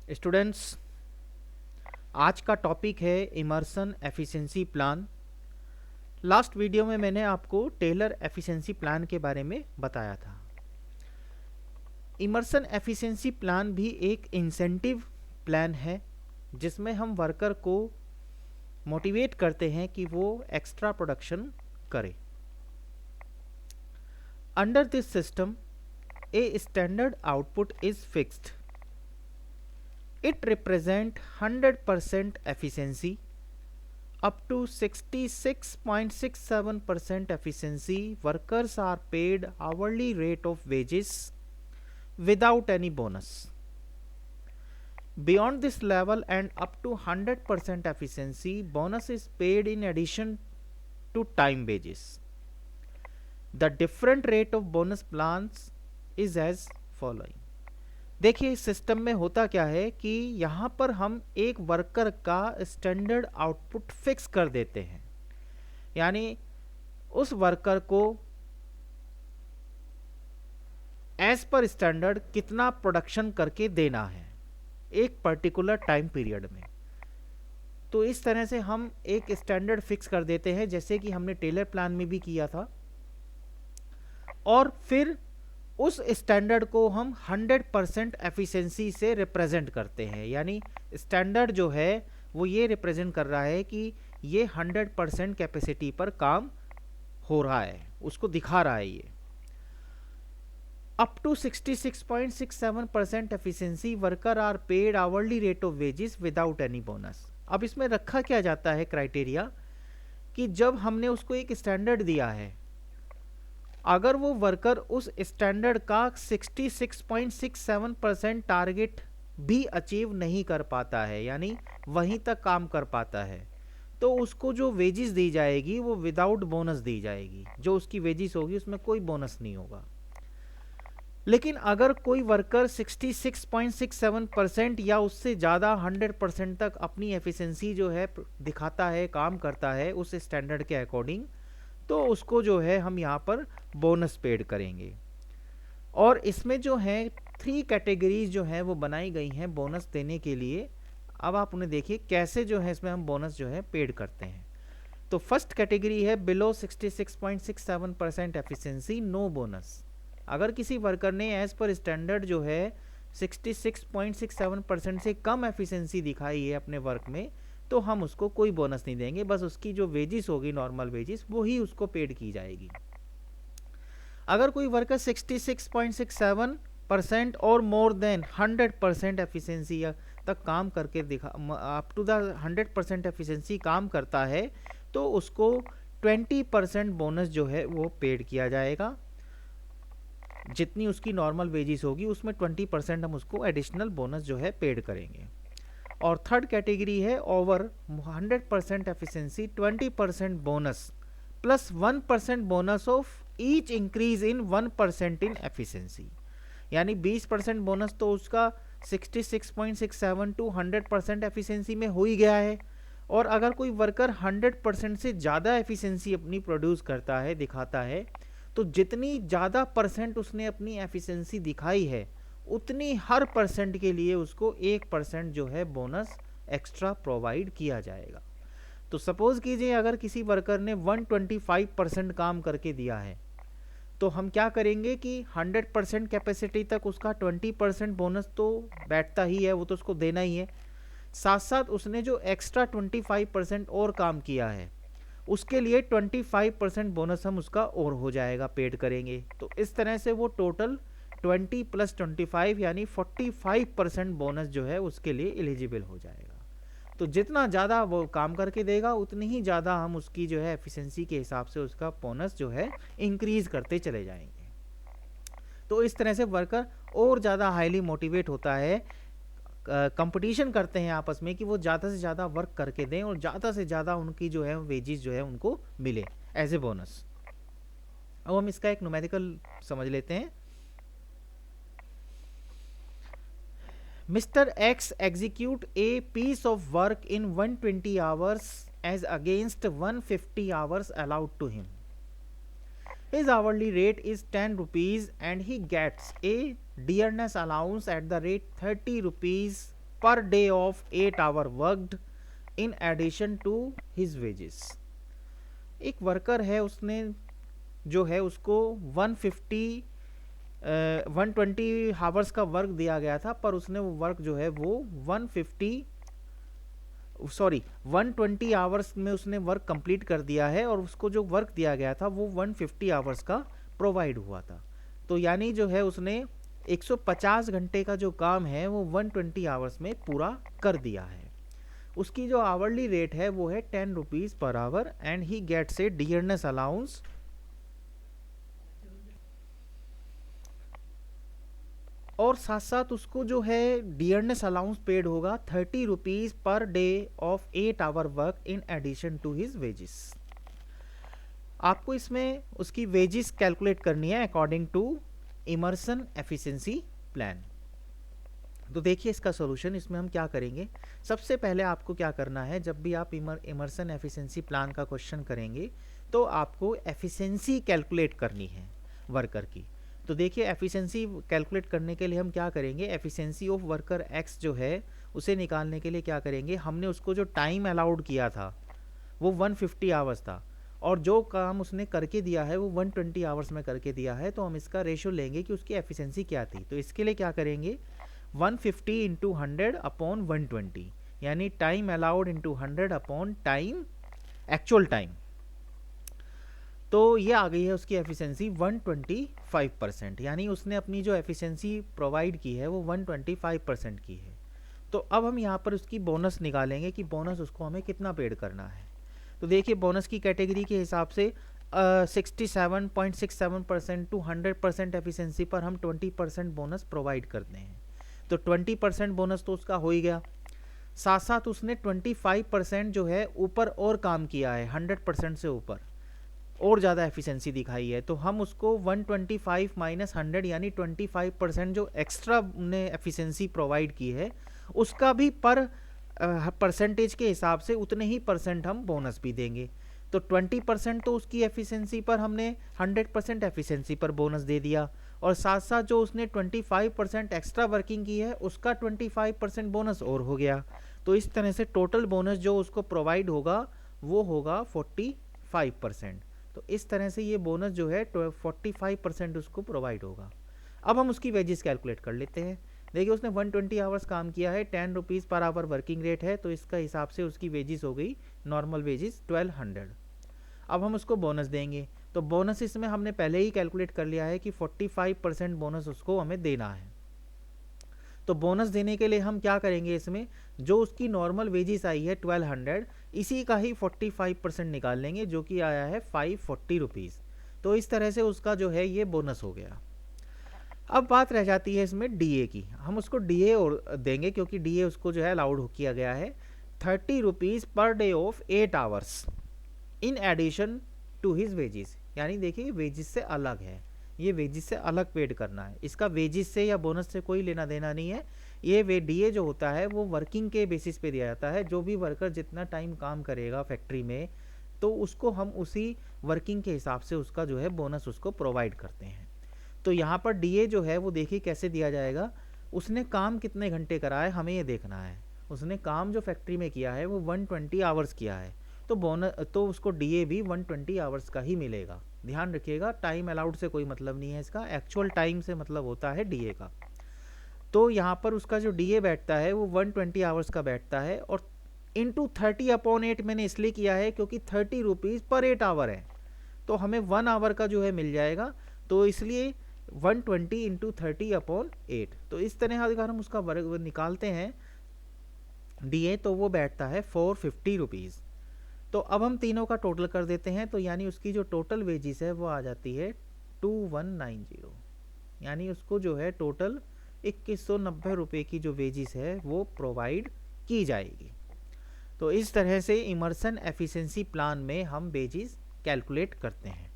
Students, आज का topic है Emerson efficiency plan. Last video में मैंने आपको टेलर एफिशिएंसी प्लान के बारे में बताया था। इमर्सन एफिशिएंसी प्लान भी एक इंसेंटिव प्लान है जिसमें हम वर्कर को मोटिवेट करते हैं कि वो एक्स्ट्रा प्रोडक्शन करे। Under this system a standard output is fixed. It represent 100% efficiency. Up to 66.67% efficiency, workers are paid hourly rate of wages without any bonus. Beyond this level and up to 100% efficiency, bonus is paid in addition to time wages. The different rate of bonus plans is as following. देखिए, इस system में होता क्या है कि यहाँ पर हम एक वर्कर का स्टैंडर्ड आउटपुट फिक्स कर देते हैं, यानी उस वर्कर को एज पर स्टैंडर्ड कितना प्रोडक्शन करके देना है एक पर्टिकुलर टाइम पीरियड में। तो इस तरह से हम एक स्टैंडर्ड फिक्स कर देते हैं, जैसे कि हमने टेलर प्लान में भी किया था। और फिर उस स्टैंडर्ड को हम 100% एफिशिएंसी से रिप्रेजेंट करते हैं, यानी स्टैंडर्ड जो है वो ये रिप्रेजेंट कर रहा है कि ये 100% कैपेसिटी पर काम हो रहा है, उसको दिखा रहा है ये। Up to 66.67% efficiency, worker are paid hourly rate of wages without any bonus. अब इसमें रखा क्या जाता है क्राइटेरिया कि जब हमने उसको एक स्टैंडर्ड दिया है, अगर वो वर्कर उस स्टैंडर्ड का 66.67% टारगेट भी अचीव नहीं कर पाता है, यानी वहीं तक काम कर पाता है, तो उसको जो वेजिस दी जाएगी वो विदाउट बोनस दी जाएगी। जो उसकी वेजिस होगी उसमें कोई बोनस नहीं होगा। लेकिन अगर कोई वर्कर 66.67% या उससे ज़्यादा 100% तक अपनी एफिशिएंसी जो है दिखाता है, काम करता है उस स्टैंडर्ड के अकॉर्डिंग, तो उसको जो है हम यहाँ पर बोनस पेड करेंगे। और इसमें जो है 3 कैटेगरीज जो है वो बनाई गई हैं बोनस देने के लिए। अब आप उन्हें देखिए कैसे जो है इसमें हम बोनस जो है पेड करते हैं। तो फर्स्ट कैटेगरी है बिलो 66.67% एफिशिएंसी, नो बोनस। अगर किसी वर्कर ने एज पर स्टैंडर्ड जो है 66.67% से कम एफिशिएंसी दिखाई है अपने वर्क में, तो हम उसको कोई बोनस नहीं देंगे, बस उसकी जो वेजिस होगी नॉर्मल वेजिस वो ही उसको पेड की जाएगी। अगर कोई वर्कर 66.67% और मोर देन 100% एफिशिएंसी तक काम करके दिखा, अप टू द 100% एफिशिएंसी काम करता है, तो उसको 20% बोनस जो है वो पेड किया जाएगा। जितनी उसकी नॉर्मल वेजिस होगी उसमें 20% हम उसको एडिशनल बोनस जो है पेड करेंगे। और थर्ड कैटेगरी है over 100% efficiency, 20% bonus plus 1% bonus of each increase in 1% in efficiency, यानी 20% बोनस तो उसका 66.67 टू 100% एफिशिएंसी में हो ही गया है। और अगर कोई वर्कर 100% से ज़्यादा एफिशिएंसी अपनी प्रोड्यूस करता है, दिखाता है, तो जितनी ज़्यादा परसेंट उसने अपनी एफिशिएंसी दिखाई है उतनी हर परसेंट के लिए उसको 1% जो है बोनस एक्स्ट्रा प्रोवाइड किया जाएगा। तो सपोज कीजिए अगर किसी वर्कर ने 125% काम करके दिया है, तो हम क्या करेंगे कि 100% कैपेसिटी तक उसका 20% बोनस तो बैठता ही है, वो तो उसको देना ही है। साथ साथ उसने जो एक्स्ट्रा 25% और काम किया है उसके लिए 25% बोनस हम उसका और हो जाएगा, पेड करेंगे। तो इस तरह से वो टोटल 20 + 25 यानी 45% बोनस जो है उसके लिए एलिजिबल हो जाएगा। तो जितना ज़्यादा वो काम करके देगा उतनी ही ज़्यादा हम उसकी जो है एफिशिएंसी के हिसाब से उसका बोनस जो है इंक्रीज करते चले जाएंगे। तो इस तरह से वर्कर और ज़्यादा हाईली मोटिवेट होता है, कंपटीशन करते हैं आपस में कि वो ज़्यादा से ज़्यादा वर्क करके दें और ज़्यादा से ज़्यादा उनकी जो है वेजेस जो है उनको मिले एज ए बोनस। अब हम इसका एक न्यूमेरिकल समझ लेते हैं। Mr. X execute a piece of work in 120 hours as against 150 hours allowed to him. His hourly rate is 10 rupees and he gets a dearness allowance at the rate 30 rupees per day of 8 hour worked in addition to his wages. एक वर्कर है, उसने जो है उसको 120 hours का work दिया गया था, पर उसने वो वर्क जो है वो 120 आवर्स में उसने वर्क कंप्लीट कर दिया है, और उसको जो वर्क दिया गया था वो 150 आवर्स का प्रोवाइड हुआ था। तो यानी जो है उसने 150 घंटे का जो काम है वो 120 आवर्स में पूरा कर दिया है। उसकी जो आवरली रेट है वो है 10 rupees per hour, and he gets a dearness allowance और साथ साथ उसको जो है डियरनेस अलाउंस पेड होगा 30 rupees per day of 8 hour work in addition to his wages. आपको इसमें उसकी वेजेस कैलकुलेट करनी है according to Emerson efficiency plan. तो देखिए इसका सॉल्यूशन, इसमें हम क्या करेंगे। सबसे पहले आपको क्या करना है, जब भी आप इमर्सन एफिशिएंसी प्लान का क्वेश्चन करेंगे तो आपको एफिशिएंसी कैलकुलेट करनी है वर्कर की। तो देखिए एफिशिएंसी कैलकुलेट करने के लिए हम क्या करेंगे, एफिशिएंसी ऑफ वर्कर एक्स जो है उसे निकालने के लिए क्या करेंगे, हमने उसको जो टाइम अलाउड किया था वो 150 आवर्स था, और जो काम उसने करके दिया है वो 120 आवर्स में करके दिया है। तो हम इसका रेशियो लेंगे कि उसकी एफिशिएंसी क्या थी। तो इसके लिए क्या करेंगे, 150 इंटू 100 अपॉन 120, यानी time allowed into 100 upon time actual time. तो ये आ गई है उसकी एफिशिएंसी 125%, यानी उसने अपनी जो एफिशिएंसी प्रोवाइड की है वो 125% की है। तो अब हम यहाँ पर उसकी बोनस निकालेंगे कि बोनस उसको हमें कितना पेड करना है। तो देखिए बोनस की कैटेगरी के हिसाब से 67.67% टू 100% एफिशिएंसी पर हम 20% बोनस प्रोवाइड करते हैं। तो 20% बोनस तो उसका हो ही गया, साथ साथ उसने 25% जो है ऊपर और काम किया है, 100% से ऊपर और ज़्यादा एफिशिएंसी दिखाई है। तो हम उसको 125 माइनस 100 यानी 25% जो एक्स्ट्रा ने एफिशिएंसी प्रोवाइड की है उसका भी पर परसेंटेज के हिसाब से उतने ही परसेंट हम बोनस भी देंगे। तो 20% तो उसकी एफिशिएंसी पर हमने 100% एफिशिएंसी पर बोनस दे दिया, और साथ साथ जो उसने 25% एक्स्ट्रा वर्किंग की है उसका 25% बोनस और हो गया। तो इस तरह से टोटल बोनस जो उसको प्रोवाइड होगा वो होगा 45%। तो इस तरह से ये बोनस जो है 45% उसको प्रोवाइड होगा। अब हम उसकी वेजेस कैलकुलेट कर लेते हैं। देखिए उसने 120 आवर्स काम किया है, 10 rupees per our working rate है, तो इसका हिसाब से उसकी वेजेस हो गई नॉर्मल वेजेस 1200। अब हम उसको बोनस देंगे, तो बोनस इसमें हमने पहले ही कैलकुलेट कर लिया है कि 45% बोनस उसको हमें देना है। तो बोनस देने के लिए हम क्या करेंगे, इसमें जो उसकी नॉर्मल वेजेस आई है 1200, इसी का ही 45% निकाल लेंगे जो कि आया है 540 रुपीज़। तो इस तरह से उसका जो है ये बोनस हो गया। अब बात रह जाती है इसमें डीए की। हम उसको डीए और देंगे क्योंकि डीए उसको जो है अलाउड किया गया है 30 rupees per day of 8 hours in addition to his wages. यानी देखिए वेजेस से अलग है, ये वेजेस से अलग पेड करना है, इसका वेजेस से या बोनस से कोई लेना देना नहीं है। ये वे डीए जो होता है वो वर्किंग के बेसिस पे दिया जाता है। जो भी वर्कर जितना टाइम काम करेगा फैक्ट्री में तो उसको हम उसी वर्किंग के हिसाब से उसका जो है बोनस उसको प्रोवाइड करते हैं। तो यहाँ पर डीए जो है वो देखिए कैसे दिया जाएगा, उसने काम कितने घंटे करा है हमें ये देखना है। उसने काम जो फैक्ट्री में किया है वो 120 आवर्स किया है, तो बोनस तो उसको डीए भी 120 आवर्स का ही मिलेगा। ध्यान रखिएगा टाइम अलाउड से कोई मतलब नहीं है इसका, एक्चुअल टाइम से मतलब होता है डीए का। तो यहाँ पर उसका जो डीए बैठता है वो 120 आवर्स का बैठता है, और इंटू 30/8 मैंने इसलिए किया है क्योंकि 30 रुपीज़ पर 8 आवर है, तो हमें 1 आवर का जो है मिल जाएगा। तो इसलिए 120 इंटू 30/8। तो इस तरह अगर हम उसका वर्ग निकालते हैं डीए तो वो बैठता है 450 रुपीज़। तो अब हम तीनों का टोटल कर देते हैं, तो यानी उसकी जो टोटल वेजेस है वो आ जाती है 2190, यानी उसको जो है टोटल 2190 रुपये की जो वेजेस है वो प्रोवाइड की जाएगी। तो इस तरह से इमर्सन एफिशिएंसी प्लान में हम वेजेस कैलकुलेट करते हैं,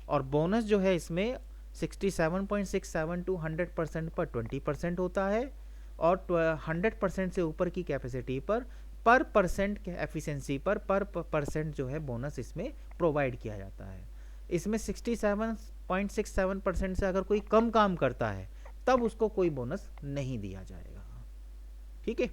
और बोनस जो है इसमें 67.67 टू 100% पर 20% होता है, और 100% से ऊपर की कैपेसिटी पर परसेंट एफिशिएंसी पर परसेंट जो है बोनस इसमें प्रोवाइड किया जाता है। इसमें 67.67% से अगर कोई कम काम करता है तब उसको कोई बोनस नहीं दिया जाएगा। ठीक है।